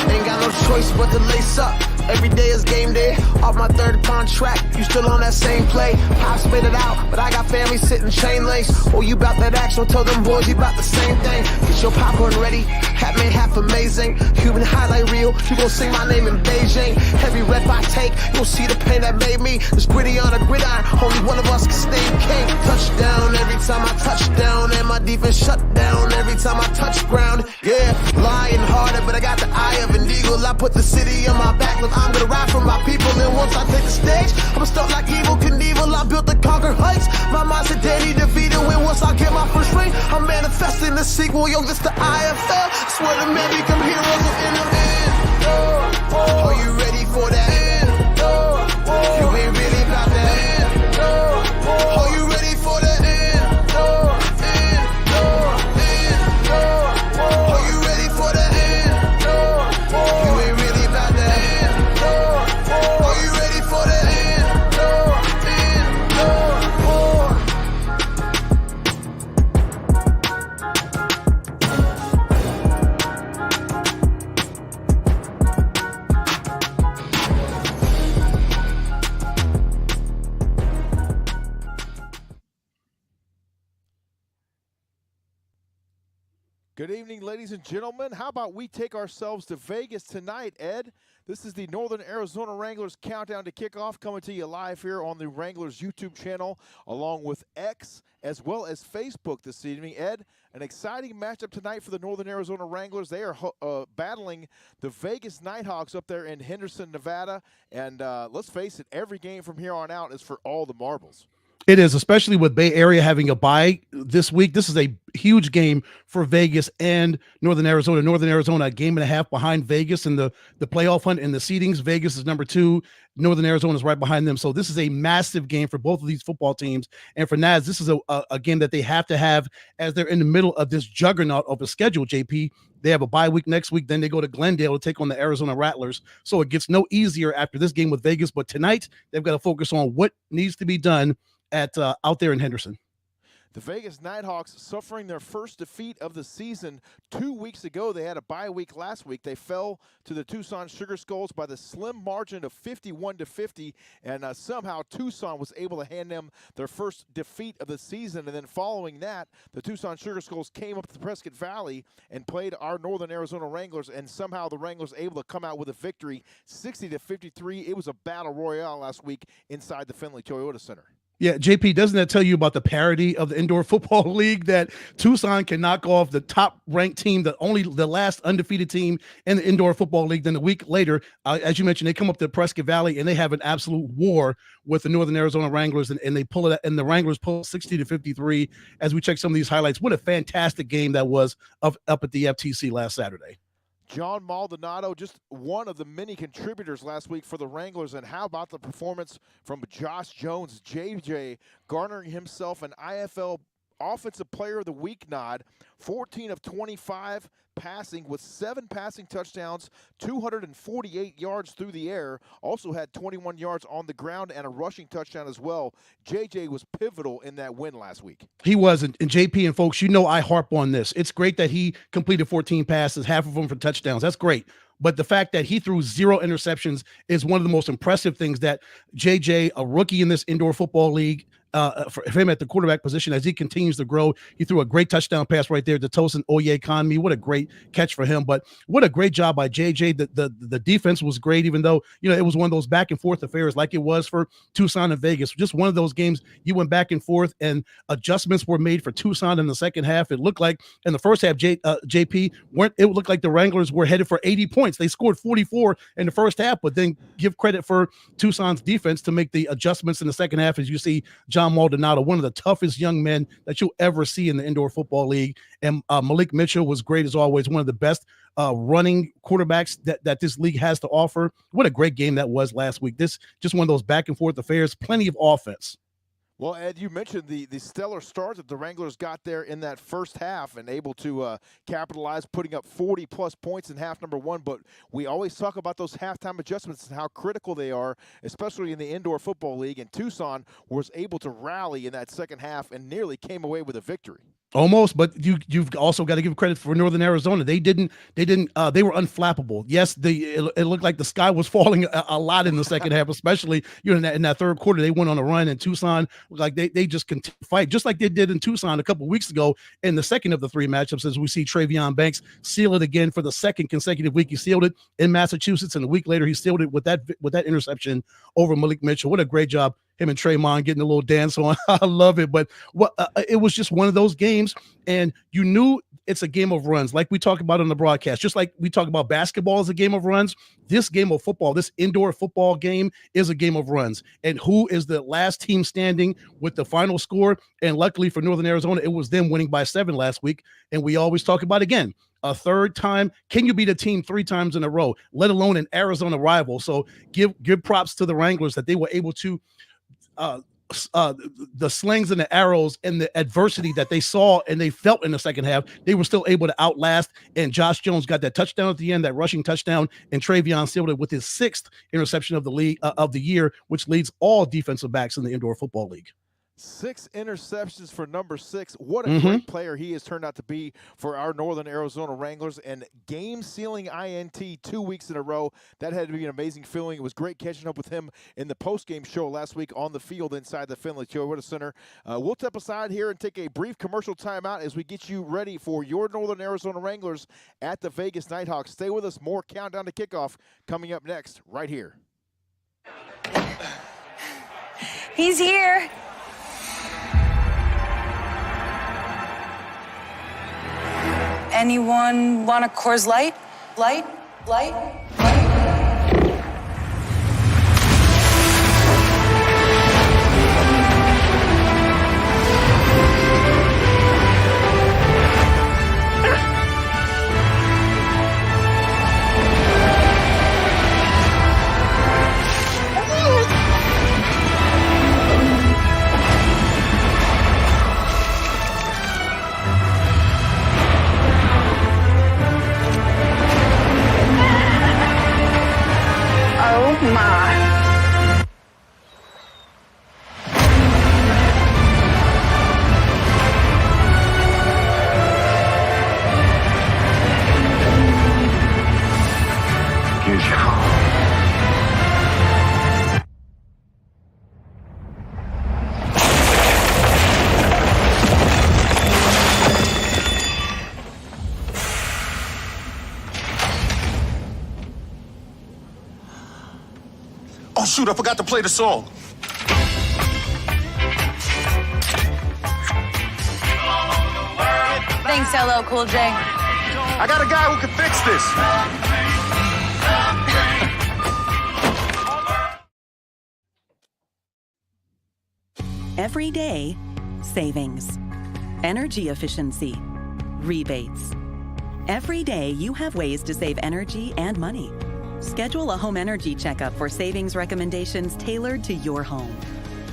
Ain't got no choice but to lace up. Every day is game day. Off my third contract, you still on that same play. I spit it out, but I got family sitting chain links. Oh, you bout that action? Tell them boys you bout the same thing. Get your popcorn ready. Half man, half amazing. Human highlight reel. You gon' see my name in Beijing. Heavy rep I take. You'll see the pain that made me. This gritty on a gridiron. Only one of us can stay king. Touchdown every time I touch down, and my defense shut down every time I touch ground. Yeah, lying harder, but I got the eye of an eagle. I put the city on my back. Look, I'm gonna ride for my people, and once I take the stage, I'm stuck like Evil Knievel. I built to conquer heights. My mind's a daddy defeated. When once I get my first ring, I'm manifesting the sequel. Yo, this the IFL. Swear to man, become heroes in the end. Are you ready for that? You ain't really about that. Are you ready for that? Are you ready for that? You ain't really about that. Are you ready for that? Good evening, ladies and gentlemen. How about we take ourselves to Vegas tonight, Ed? This is the Northern Arizona Wranglers countdown to kickoff, coming to you live here on the Wranglers YouTube channel, along with X as well as Facebook this evening. Ed, an exciting matchup tonight for the Northern Arizona Wranglers. They are battling the Vegas Nighthawks up there in Henderson, Nevada. And let's face it, every game from here on out is for all the marbles. It is, especially with Bay Area having a bye this week. This is a huge game for Vegas and Northern Arizona. Northern Arizona, a game and a half behind Vegas in the playoff hunt and the seedings. Vegas is number 2. Northern Arizona is right behind them. So this is a massive game for both of these football teams. And for NAZ, this is a game that they have to have as they're in the middle of this juggernaut of a schedule, JP. They have a bye week next week. Then they go to Glendale to take on the Arizona Rattlers. So it gets no easier after this game with Vegas. But tonight, they've got to focus on what needs to be done at out there in Henderson. The Vegas Nighthawks suffering their first defeat of the season 2 weeks ago. They had a bye week last week. They fell to the Tucson Sugar Skulls by the slim margin of 51-50, and somehow Tucson was able to hand them their first defeat of the season. And then following that, the Tucson Sugar Skulls came up to the Prescott Valley and played our Northern Arizona Wranglers, and somehow the Wranglers able to come out with a victory, 60-53. It was a battle royale last week inside the Findlay Toyota Center. Yeah, JP, doesn't that tell you about the parity of the indoor football league, that Tucson can knock off the top-ranked team, the last undefeated team in the indoor football league? Then a week later, as you mentioned, they come up to Prescott Valley and they have an absolute war with the Northern Arizona Wranglers, and they pull it, and the Wranglers pull 60-53. As we check some of these highlights, what a fantastic game that was up at the FTC last Saturday. John Maldonado, just one of the many contributors last week for the Wranglers. And how about the performance from Josh Jones, JJ, garnering himself an IFL Offensive Player of the Week nod, 14 of 25 passing with 7 passing touchdowns, 248 yards through the air, also had 21 yards on the ground and a rushing touchdown as well. JJ was pivotal in that win last week. He was, and JP and folks, you know I harp on this. It's great that he completed 14 passes, half of them for touchdowns. That's great. But the fact that he threw 0 interceptions is one of the most impressive things that JJ, a rookie in this indoor football league, for him at the quarterback position, as he continues to grow. He threw a great touchdown pass right there to Tosin Oyekanmi. What a great catch for him. But what a great job by JJ. The defense was great, even though, you know, it was one of those back and forth affairs like it was for Tucson and Vegas. Just one of those games you went back and forth, and adjustments were made for Tucson in the second half. It looked like in the first half, JP, it looked like the Wranglers were headed for 80 points. They scored 44 in the first half, but then give credit for Tucson's defense to make the adjustments in the second half. As you see, John Maldonado, one of the toughest young men that you'll ever see in the indoor football league. And Malik Mitchell was great as always, one of the best running quarterbacks that this league has to offer. What a great game that was last week. This just one of those back and forth affairs, plenty of offense. Well, Ed, you mentioned the stellar start that the Wranglers got there in that first half and able to capitalize, putting up 40-plus points in half number one. But we always talk about those halftime adjustments and how critical they are, especially in the Indoor Football League. And Tucson was able to rally in that second half and nearly came away with a victory. Almost, but you've also got to give credit for Northern Arizona. They were unflappable. Yes, it looked like the sky was falling a lot in the second half, especially in that third quarter. They went on a run, and Tucson looked like they just continued to fight, just like they did in Tucson a couple of weeks ago in the second of the three matchups. As we see Travion Banks seal it again for the second consecutive week. He sealed it in Massachusetts, and a week later he sealed it with that interception over Malik Mitchell. What a great job. Him and Tremont getting a little dance on. I love it. But it was just one of those games, and you knew it's a game of runs, like we talk about on the broadcast. Just like we talk about basketball as a game of runs, this game of football, this indoor football game is a game of runs. And who is the last team standing with the final score? And luckily for Northern Arizona, it was them winning by 7 last week. And we always talk about, again, a third time. Can you beat a team 3 times in a row, let alone an Arizona rival? So give props to the Wranglers that they were able to the slings and the arrows and the adversity that they saw and they felt in the second half, they were still able to outlast. And Josh Jones got that touchdown at the end, that rushing touchdown, and Travion sealed it with his 6th interception of the year, which leads all defensive backs in the Indoor Football League. 6 interceptions for number 6. What a great player he has turned out to be for our Northern Arizona Wranglers. And game-sealing INT 2 weeks in a row. That had to be an amazing feeling. It was great catching up with him in the post-game show last week on the field inside the Finley Toyota Center. We'll step aside here and take a brief commercial timeout as we get you ready for your Northern Arizona Wranglers at the Vegas Nighthawks. Stay with us. More Countdown to Kickoff coming up next right here. He's here. Anyone want a Coors Light? Light? Oh my. Beautiful. Oh, shoot, I forgot to play the song. Thanks, LL Cool J. I got a guy who can fix this. Every day, savings, energy efficiency, rebates. Every day, you have ways to save energy and money. Schedule a home energy checkup for savings recommendations tailored to your home.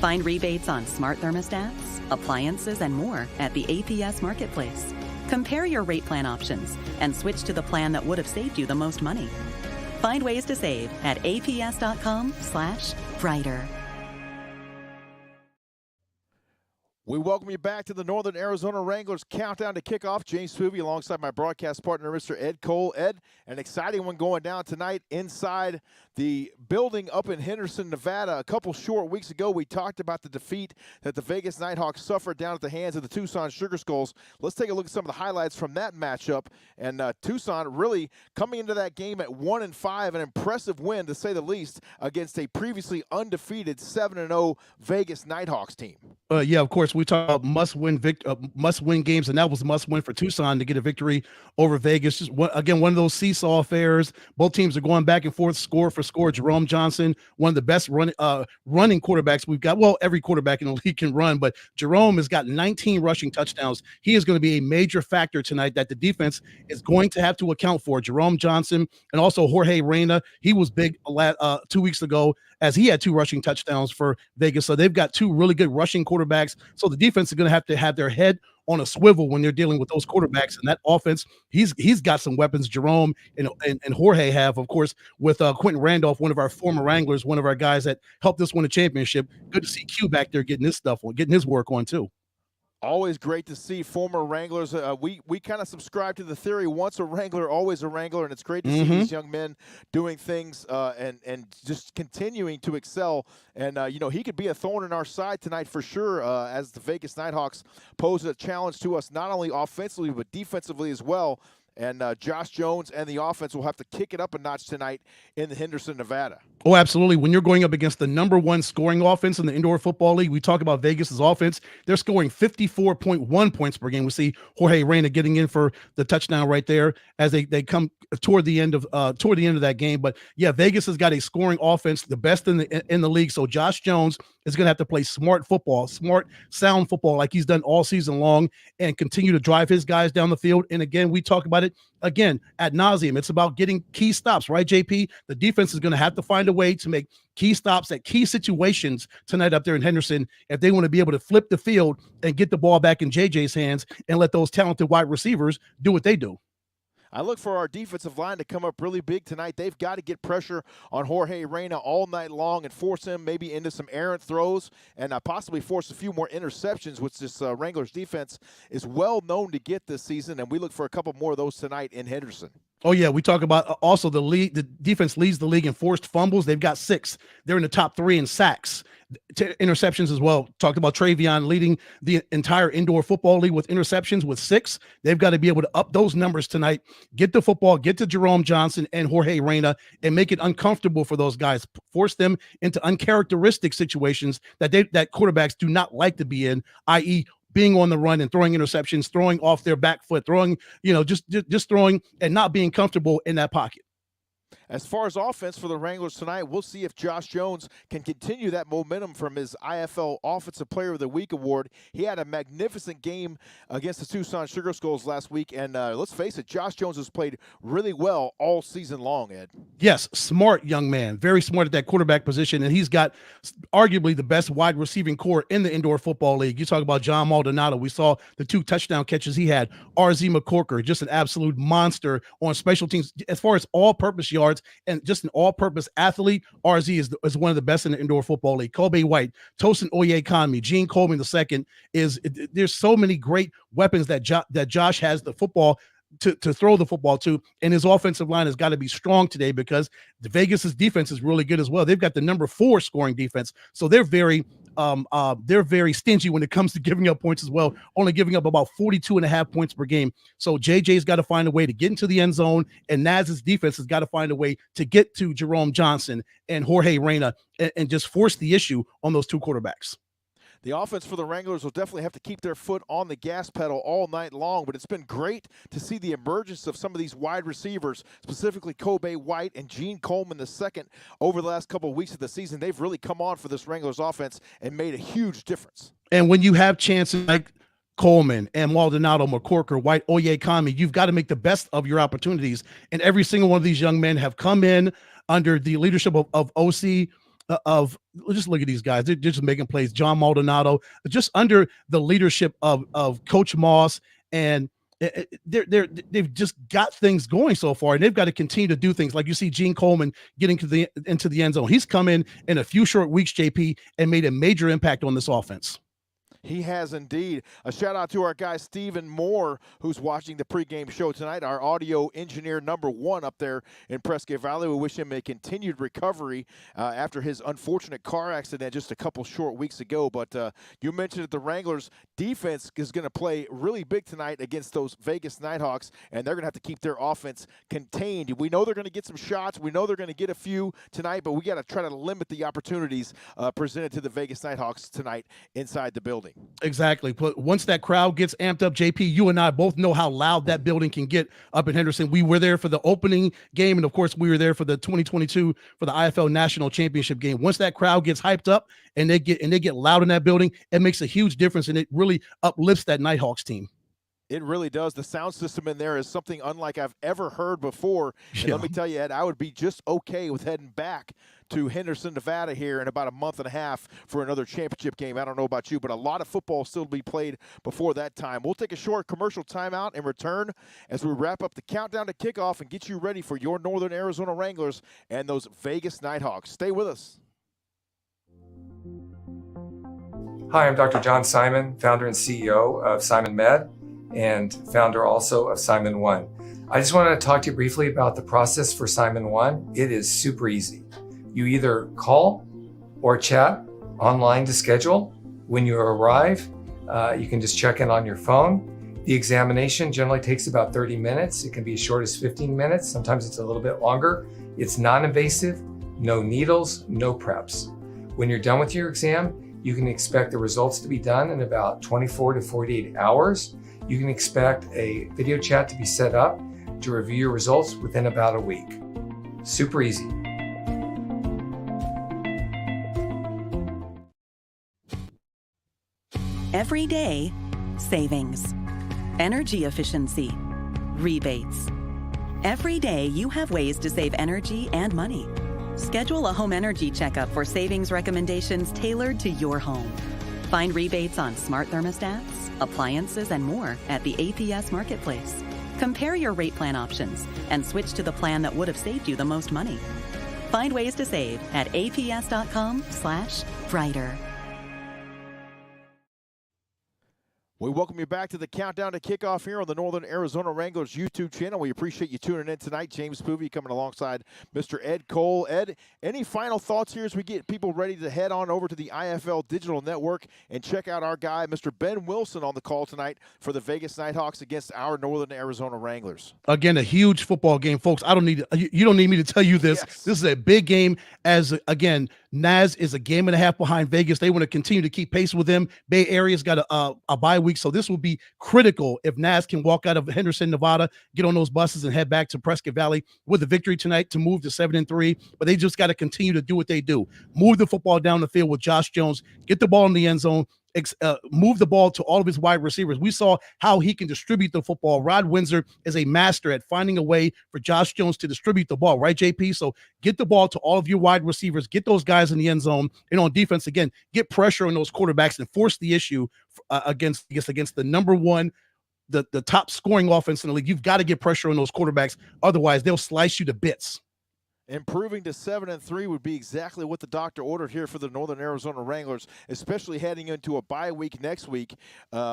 Find rebates on smart thermostats, appliances, and more at the APS Marketplace. Compare your rate plan options and switch to the plan that would have saved you the most money. Find ways to save at aps.com/brighter. We welcome you back to the Northern Arizona Wranglers Countdown to Kickoff. James Swoovey alongside my broadcast partner, Mr. Ed Cole. Ed, an exciting one going down tonight inside the building up in Henderson, Nevada. A couple short weeks ago, we talked about the defeat that the Vegas Nighthawks suffered down at the hands of the Tucson Sugar Skulls. Let's take a look at some of the highlights from that matchup. And Tucson really coming into that game at 1-5, an impressive win, to say the least, against a previously undefeated 7-0 Vegas Nighthawks team. Yeah, of course. quarterbacks. We talk about must-win games, and that was a must-win for Tucson to get a victory over Vegas. Just one of those seesaw affairs. Both teams are going back and forth, score for score. Jerome Johnson, one of the best running quarterbacks we've got. Well, every quarterback in the league can run, but Jerome has got 19 rushing touchdowns. He is going to be a major factor tonight that the defense is going to have to account for. Jerome Johnson and also Jorge Reyna. He was big 2 weeks ago as he had 2 rushing touchdowns for Vegas. So they've got 2 really good rushing quarterbacks. So the defense is going to have their head on a swivel when they're dealing with those quarterbacks. And that offense, he's got some weapons. Jerome and Jorge have, of course, with Quentin Randolph, one of our former Wranglers, one of our guys that helped us win a championship. Good to see Q back there getting his work on too. Always great to see former Wranglers. We kind of subscribe to the theory, once a Wrangler, always a Wrangler, and it's great to see these young men doing things and just continuing to excel. And, he could be a thorn in our side tonight for sure, as the Vegas Nighthawks pose a challenge to us, not only offensively but defensively as well. And Josh Jones and the offense will have to kick it up a notch tonight in the Henderson, Nevada. Oh, absolutely. When you're going up against the #1 scoring offense in the Indoor Football League, we talk about Vegas's offense. They're scoring 54.1 points per game. We see Jorge Reyna getting in for the touchdown right there as they come toward the end of that game. But yeah, Vegas has got a scoring offense, the best in the league. So Josh Jones is going to have to play smart football, smart, sound football like he's done all season long, and continue to drive his guys down the field. And again, we talk about it again ad nauseum. It's about getting key stops, right, JP? The defense is going to have to find a way to make key stops at key situations tonight up there in Henderson if they want to be able to flip the field and get the ball back in JJ's hands and let those talented wide receivers do what they do. I look for our defensive line to come up really big tonight. They've got to get pressure on Jorge Reyna all night long and force him maybe into some errant throws and possibly force a few more interceptions, which this Wranglers defense is well known to get this season, and we look for a couple more of those tonight in Henderson. Oh, yeah. We talk about also the defense leads the league in forced fumbles. They've got 6. They're in the top 3 in sacks, interceptions as well. Talked about Travion leading the entire Indoor Football League with interceptions with 6. They've got to be able to up those numbers tonight, get the football, get to Jerome Johnson and Jorge Reyna, and make it uncomfortable for those guys, force them into uncharacteristic situations that quarterbacks do not like to be in, i.e., being on the run and throwing interceptions, throwing off their back foot, throwing, just throwing and not being comfortable in that pocket. As far as offense for the Wranglers tonight, we'll see if Josh Jones can continue that momentum from his IFL Offensive Player of the Week award. He had a magnificent game against the Tucson Sugar Skulls last week, and let's face it, Josh Jones has played really well all season long, Ed. Yes, smart young man, very smart at that quarterback position, and he's got arguably the best wide receiving core in the Indoor Football League. You talk about John Maldonado. We saw the 2 touchdown catches he had. RZ McCorker, just an absolute monster on special teams. As far as all-purpose yards, and just an all-purpose athlete, RZ is one of the best in the Indoor Football League. Kobe White, Tosin Oyekami, Gene Coleman II there's so many great weapons that Josh has the football to throw the football to, and his offensive line has got to be strong today because the Vegas's defense is really good as well. They've got the #4 scoring defense, so they're very stingy when it comes to giving up points as well, only giving up about 42.5 points per game. So JJ's got to find a way to get into the end zone, and NAZ's defense has got to find a way to get to Jerome Johnson and Jorge Reyna and just force the issue on those 2 quarterbacks. The offense for the Wranglers will definitely have to keep their foot on the gas pedal all night long, but it's been great to see the emergence of some of these wide receivers, specifically Kobe White and Gene Coleman II, over the last couple of weeks of the season. They've really come on for this Wranglers offense and made a huge difference. And when you have chances like Coleman and Maldonado, McCorker, White, Oyekami, you've got to make the best of your opportunities. And every single one of these young men have come in under the leadership of OC, just look at these guys. They're just making plays. John Maldonado, just under the leadership of Coach Moss, and they've just got things going so far, and they've got to continue to do things. Like you see Gene Coleman getting into the end zone. He's come in a few short weeks, JP, and made a major impact on this offense. He has indeed. A shout out to our guy Stephen Moore, who's watching the pregame show tonight, our audio engineer #1 up there in Prescott Valley. We wish him a continued recovery after his unfortunate car accident just a couple short weeks ago. But you mentioned that the Wranglers defense is going to play really big tonight against those Vegas Nighthawks, and they're going to have to keep their offense contained. We know they're going to get some shots. We know they're going to get a few tonight, but we got to try to limit the opportunities presented to the Vegas Nighthawks tonight inside the building. building. Exactly. But once that crowd gets amped up, JP, you and I both know how loud that building can get up in Henderson. We were there for the opening game, and of course, we were there for the 2022 for the IFL National Championship game. Once that crowd gets hyped up and they get loud in that building, it makes a huge difference, and it really uplifts that Nighthawks team. It really does. The sound system in there is something unlike I've ever heard before. And let me tell you, Ed, I would be just okay with heading back to Henderson, Nevada here in about a month and a half for another championship game. I don't know about you, but a lot of football still to be played before that time. We'll take a short commercial timeout and return as we wrap up the countdown to kickoff and get you ready for your Northern Arizona Wranglers and those Vegas Nighthawks. Stay with us. Hi, I'm Dr. John Simon, founder and CEO of Simon Med, and founder also of Simon One. I just wanted to talk to you briefly about the process for Simon One. It is super easy. You either call or chat online to schedule. When you arrive, you can just check in on your phone. The examination generally takes about 30 minutes. It can be as short as 15 minutes. Sometimes it's a little bit longer. It's non-invasive, no needles, no preps. When you're done with your exam, you can expect the results to be done in about 24 to 48 hours. You can expect a video chat to be set up to review your results within about a week. Super easy. Every day, savings, energy efficiency, rebates. Every day, you have ways to save energy and money. Schedule a home energy checkup for savings recommendations tailored to your home. Find rebates on smart thermostats, appliances, and more at the APS Marketplace. Compare your rate plan options and switch to the plan that would have saved you the most money. Find ways to save at aps.com/brighter. We welcome you back to the countdown to kickoff here on the Northern Arizona Wranglers YouTube channel. We appreciate you tuning in tonight. James Poovey coming alongside Mr. Ed Cole. Ed, any final thoughts here as we get people ready to head on over to the IFL Digital Network and check out our guy, Mr. Ben Wilson, on the call tonight for the Vegas Nighthawks against our Northern Arizona Wranglers? Again, a huge football game, folks. You don't need me to tell you this. Yes. This is a big game. As again, NAZ is a game and a half behind Vegas. They want to continue to keep pace with them. Bay Area's got a bye week, so this will be critical if NAZ can walk out of Henderson, Nevada, get on those buses and head back to Prescott Valley with a victory tonight to move to 7-3. But they just got to continue to do what they do. Move the football down the field with Josh Jones, get the ball in the end zone, move the ball to all of his wide receivers. We saw how he can distribute the football. Rod Windsor is a master at finding a way for Josh Jones to distribute the ball, right, JP? So get the ball to all of your wide receivers, get those guys in the end zone, and on defense, again, get pressure on those quarterbacks and force the issue against the number one, the top scoring offense in the league. You've got to get pressure on those quarterbacks. Otherwise, they'll slice you to bits. Improving to 7-3 would be exactly what the doctor ordered here for the Northern Arizona Wranglers, especially heading into a bye week next week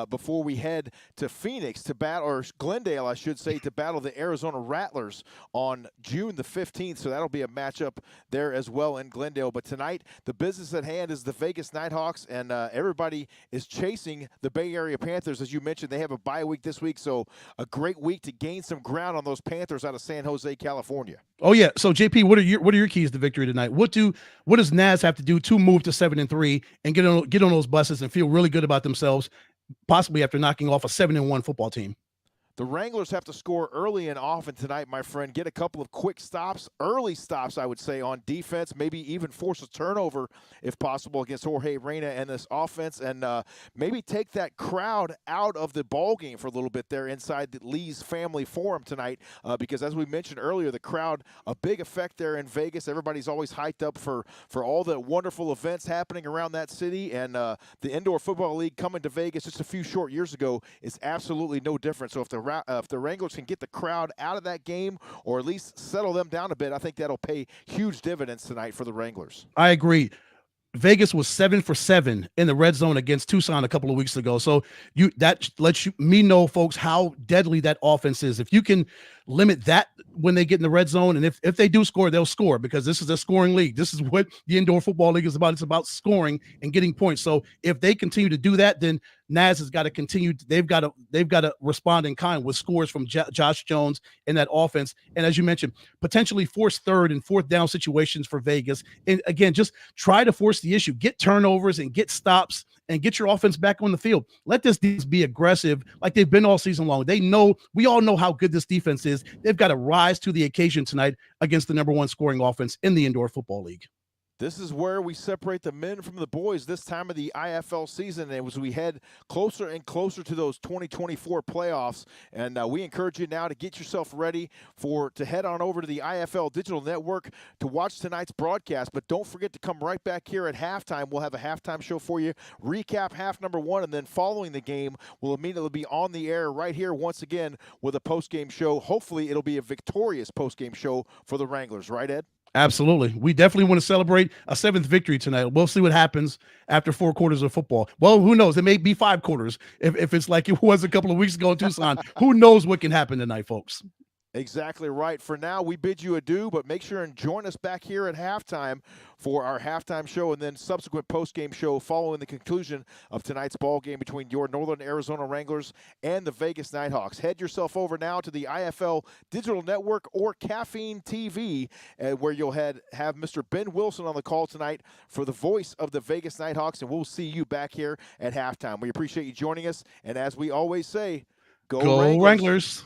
before we head to Phoenix to battle, or Glendale, I should say, to battle the Arizona Rattlers on June the 15th. So that'll be a matchup there as well in Glendale. But tonight, the business at hand is the Vegas Nighthawks, and everybody is chasing the Bay Area Panthers. As you mentioned, they have a bye week this week, so a great week to gain some ground on those Panthers out of San Jose, California. Oh yeah. So JP, what are your keys to victory tonight? What does NAZ have to do to move to 7-3 and get on those buses and feel really good about themselves, possibly after knocking off a 7-1 football team? The Wranglers have to score early and often tonight, my friend. Get a couple of quick stops, early stops, I would say, on defense. Maybe even force a turnover, if possible, against Jorge Reyna and this offense. And maybe take that crowd out of the ball game for a little bit there inside the Lee's Family Forum tonight. Because as we mentioned earlier, the crowd, a big effect there in Vegas. Everybody's always hyped up for all the wonderful events happening around that city. And the Indoor Football League coming to Vegas just a few short years ago is absolutely no different. So if the Wranglers can get the crowd out of that game or at least settle them down a bit, I think that'll pay huge dividends tonight for the Wranglers. I agree. Vegas was 7 for 7 in the red zone against Tucson a couple of weeks ago. So that lets me know, folks, how deadly that offense is. If you can limit that when they get in the red zone, and if they do score, they'll score, because this is a scoring league. This is what the Indoor Football League is about. It's about scoring and getting points. So if they continue to do that, then NAZ has got to continue. They've got to respond in kind with scores from Josh Jones in that offense. And as you mentioned, potentially force third and fourth down situations for Vegas. And again, just try to force the issue, get turnovers and get stops and get your offense back on the field. Let this defense be aggressive like they've been all season long. We all know how good this defense is. They've got to rise to the occasion tonight against the number one scoring offense in the Indoor Football League. This is where we separate the men from the boys this time of the IFL season, and as we head closer and closer to those 2024 playoffs. And we encourage you now to get yourself ready to head on over to the IFL Digital Network to watch tonight's broadcast. But don't forget to come right back here at halftime. We'll have a halftime show for you, recap half number one, and then following the game, we'll immediately be on the air right here once again with a post-game show. Hopefully it'll be a victorious post-game show for the Wranglers. Right, Ed? Absolutely. We definitely want to celebrate a 7th victory tonight. We'll see what happens after 4 quarters of football. Well, who knows? It may be 5 quarters. If it's like it was a couple of weeks ago in Tucson, who knows what can happen tonight, folks? Exactly right. For now, we bid you adieu, but make sure and join us back here at halftime for our halftime show and then subsequent post-game show following the conclusion of tonight's ball game between your Northern Arizona Wranglers and the Vegas Nighthawks. Head yourself over now to the IFL Digital Network or Caffeine TV, where you'll have Mr. Ben Wilson on the call tonight for the voice of the Vegas Nighthawks, and we'll see you back here at halftime. We appreciate you joining us, and as we always say, go Wranglers. Wranglers.